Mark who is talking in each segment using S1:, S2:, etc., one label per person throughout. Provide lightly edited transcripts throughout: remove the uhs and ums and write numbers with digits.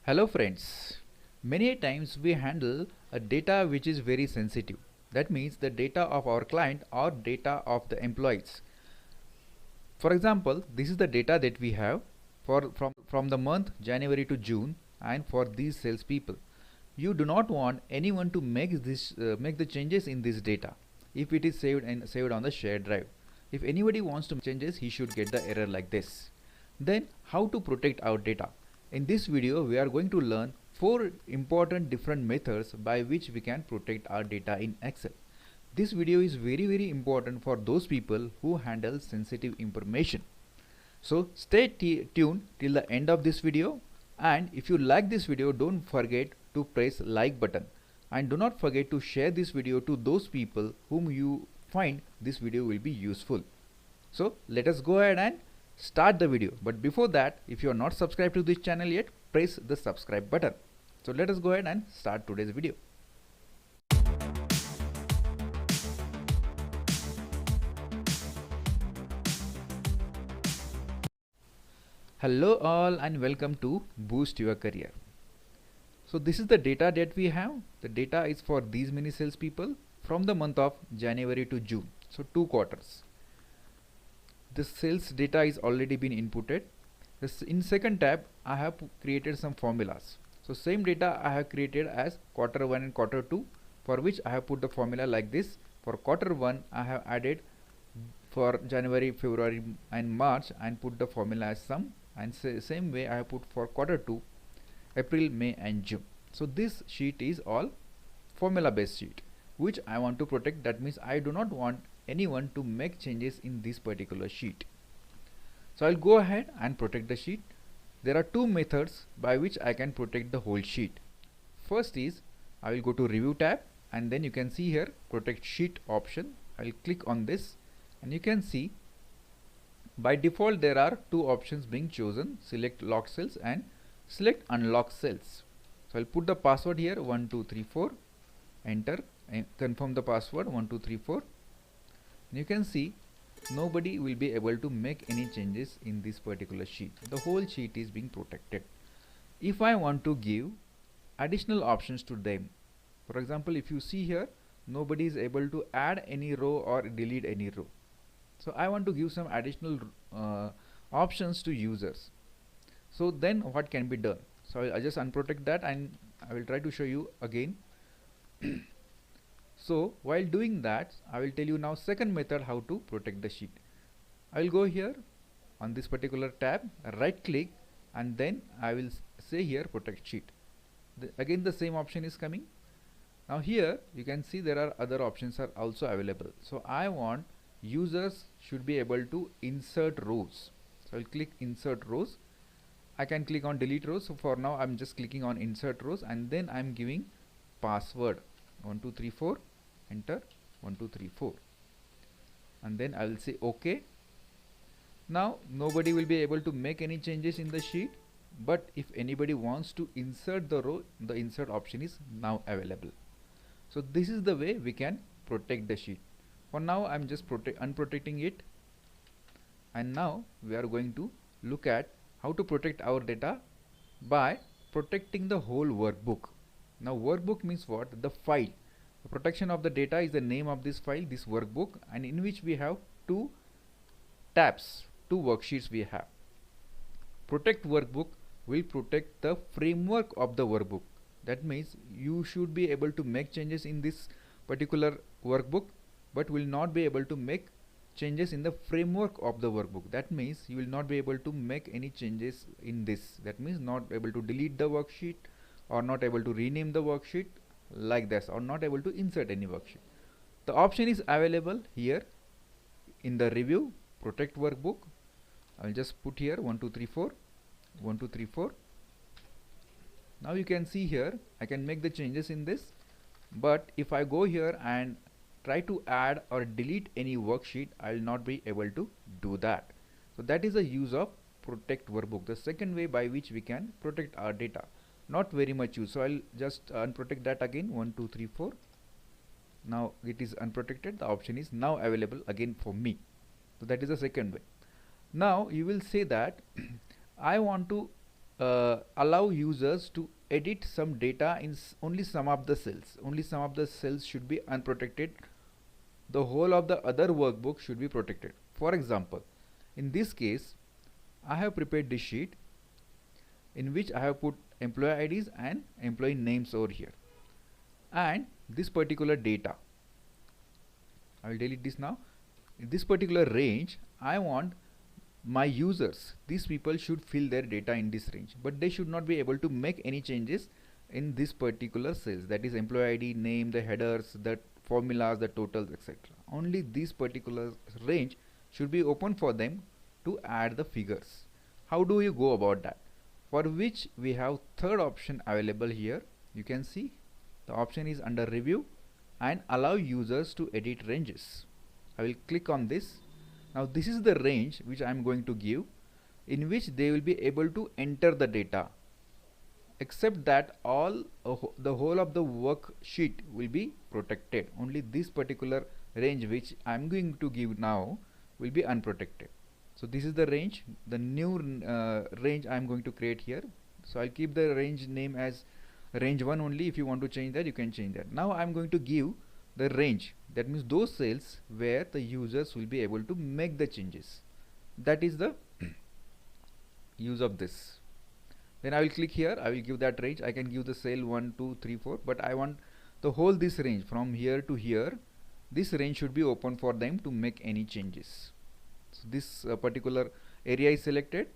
S1: Hello friends. Many times we handle a data which is very sensitive. That means the data of our client or data of the employees. For example, this is the data that we have from the month January to June and for these salespeople. You do not want anyone to make the changes in this data if it is saved on the shared drive. If anybody wants to make changes, he should get the error like this. Then how to protect our data? In this video we are going to learn 4 important different methods by which we can protect our data in Excel. This video is very important for those people who handle sensitive information. So stay tuned till the end of this video, and if you like this video, don't forget to press like button and do not forget to share this video to those people whom you find this video will be useful. So let us go ahead and start the video. But before that, if you are not subscribed to this channel yet, press the subscribe button. So let us go ahead and start today's video. Hello all and welcome to Boost Your Career. So this is the data that we have. The data is for these many salespeople from the month of January to June. So 2 quarters. The sales data is already been inputted. In second tab, I have created some formulas. So same data I have created as quarter 1 and quarter 2, for which I have put the formula like this. For quarter 1, I have added for January, February and March and put the formula as sum, and same way I have put for quarter 2, April, May and June. So this sheet is all formula based sheet which I want to protect. That means I do not want anyone to make changes in this particular sheet. So I'll go ahead and protect the sheet. There are 2 methods by which I can protect the whole sheet. First is I will go to review tab, and then you can see here protect sheet option. I will click on this and you can see by default there are 2 options being chosen: select lock cells and select unlock cells. So I'll put the password here 1234, enter and confirm the password 1234. And you can see nobody will be able to make any changes in this particular sheet. The whole sheet is being protected. If I want to give additional options to them, for example, if you see here, nobody is able to add any row or delete any row. So I want to give some additional options to users. So then what can be done? So I'll just unprotect that and I will try to show you again. So while doing that, I will tell you now second method how to protect the sheet. I will go here on this particular tab, right click, and then I will say here protect sheet. Again the same option is coming. Now here you can see there are other options are also available. So I want users should be able to insert rows. So I'll click insert rows. I can click on delete rows. So for now I'm just clicking on insert rows, and then I'm giving password 1234, enter 1234, and then I will say OK. Now nobody will be able to make any changes in the sheet, but if anybody wants to insert the row, the insert option is now available. So this is the way we can protect the sheet. For now I'm just unprotecting it, and now we are going to look at how to protect our data by protecting the whole workbook. Now workbook means what? The file. The protection of the data is the name of this file, this workbook, and in which we have 2 tabs, 2 worksheets we have. Protect workbook will protect the framework of the workbook. That means you should be able to make changes in this particular workbook, but will not be able to make changes in the framework of the workbook. That means you will not be able to make any changes in this. That means not able to delete the worksheet, or not able to rename the worksheet like this, or not able to insert any worksheet. The option is available here in the review protect workbook. I'll just put here 1234, 1234. Now you can see here I can make the changes in this, but if I go here and try to add or delete any worksheet, I will not be able to do that. So that is the use of protect workbook, the second way by which we can protect our data. Not very much use, so I'll just unprotect that again 1234. Now it is unprotected. The option is now available again for me. So that is the second way. Now you will say that I want to allow users to edit some data in only some of the cells. Only some of the cells should be unprotected. The whole of the other workbook should be protected. For example, in this case, I have prepared this sheet in which I have put employee IDs and employee names over here, and this particular data. I will delete this now. In this particular range, I want my users, these people should fill their data in this range, but they should not be able to make any changes in this particular cells, that is employee ID, name, the headers, the formulas, the totals, etc. Only this particular range should be open for them to add the figures. How do you go about that? For which we have third option available here. You can see the option is under review and allow users to edit ranges. I will click on this. Now this is the range which I am going to give, in which they will be able to enter the data, except that the whole of the worksheet will be protected. Only this particular range which I am going to give now will be unprotected. So this is the range, the new range I am going to create here. So I'll keep the range name as range 1 only. If you want to change that, you can change that. Now I am going to give the range, that means those cells where the users will be able to make the changes. That is the use of this. Then I will click here, I will give that range. I can give the cell 1 2 3 4, but I want the whole this range from here to here. This range should be open for them to make any changes. So this particular area is selected,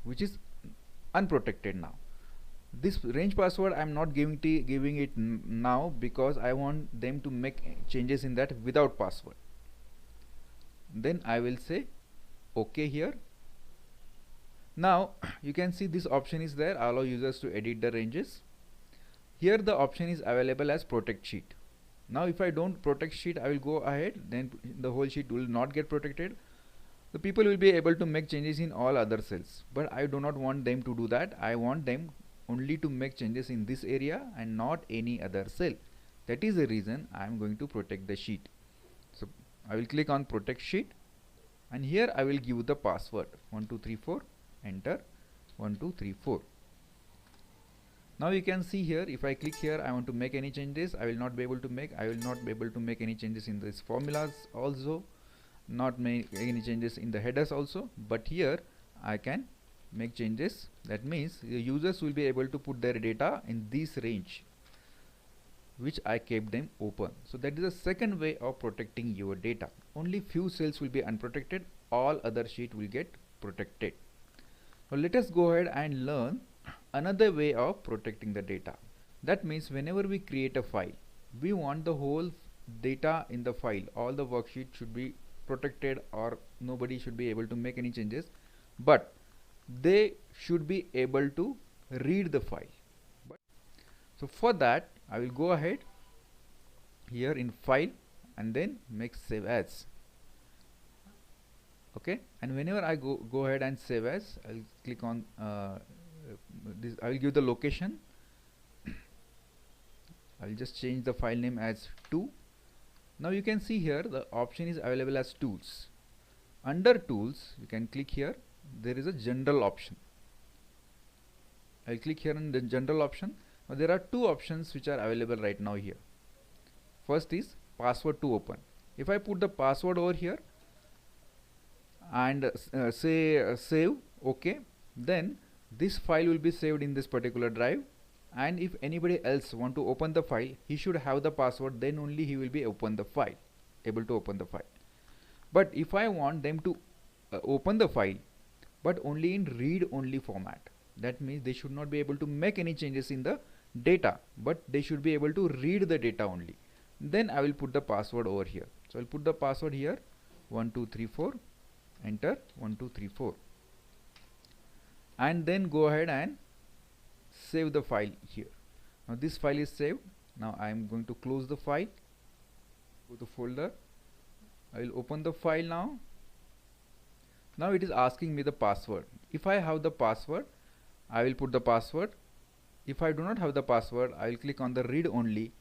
S1: which is unprotected now. This range password I am not giving it now, because I want them to make changes in that without password. Then I will say OK here. Now you can see this option is there, allow users to edit the ranges. Here the option is available as protect sheet. Now if I don't protect sheet, I will go ahead, then the whole sheet will not get protected. The people will be able to make changes in all other cells, but I do not want them to do that. I want them only to make changes in this area and not any other cell. That is the reason I am going to protect the sheet. So I will click on protect sheet, and here I will give the password 1234, enter 1234. Now you can see here, if I click here, I want to make any changes, I will not be able to make. I will not be able to make any changes in these formulas also, not make any changes in the headers also, but here I can make changes. That means the users will be able to put their data in this range which I kept them open. So that is the second way of protecting your data. Only few cells will be unprotected, all other sheet will get protected. Now let us go ahead and learn another way of protecting the data. That means whenever we create a file, we want the whole data in the file, all the worksheet should be protected, or nobody should be able to make any changes, but they should be able to read the file. So for that I will go ahead here in file and then make save as. Okay, and whenever I go ahead and save as, I'll click on this. I will give the location. I'll just change the file name as 2. Now you can see here the option is available as tools. Under tools you can click here, there is a general option. I'll click here on the general option. Now there are two options which are available right now here. First is password to open. If I put the password over here and say save, OK, then this file will be saved in this particular drive, and if anybody else want to open the file, he should have the password, then only he will be able to open the file. But if I want them to open the file, but only in read only format, that means they should not be able to make any changes in the data, but they should be able to read the data only, then I will put the password over here. So I'll put the password here 1234, enter 1234, and then go ahead and save the file here. Now this file is saved. Now I am going to close the file, go to folder, I will open the file now. Now it is asking me the password. If I have the password, I will put the password. If I do not have the password, I will click on the read only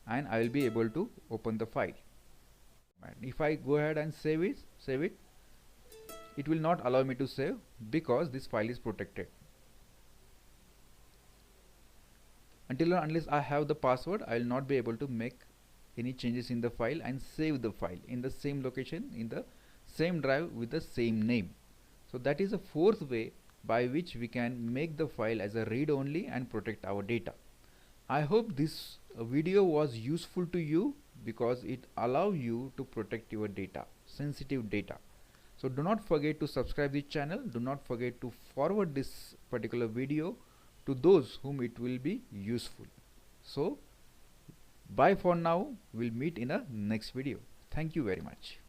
S1: and I will be able to open the file. And if I go ahead and save it, it will not allow me to save because this file is protected. Until or unless I have the password, I will not be able to make any changes in the file and save the file in the same location, in the same drive with the same name. So that is a fourth way by which we can make the file as a read only and protect our data. I hope this video was useful to you because it allows you to protect your data, sensitive data. So do not forget to subscribe the channel. Do not forget to forward this particular video to those whom it will be useful. So bye for now. We'll meet in a next video. Thank you very much.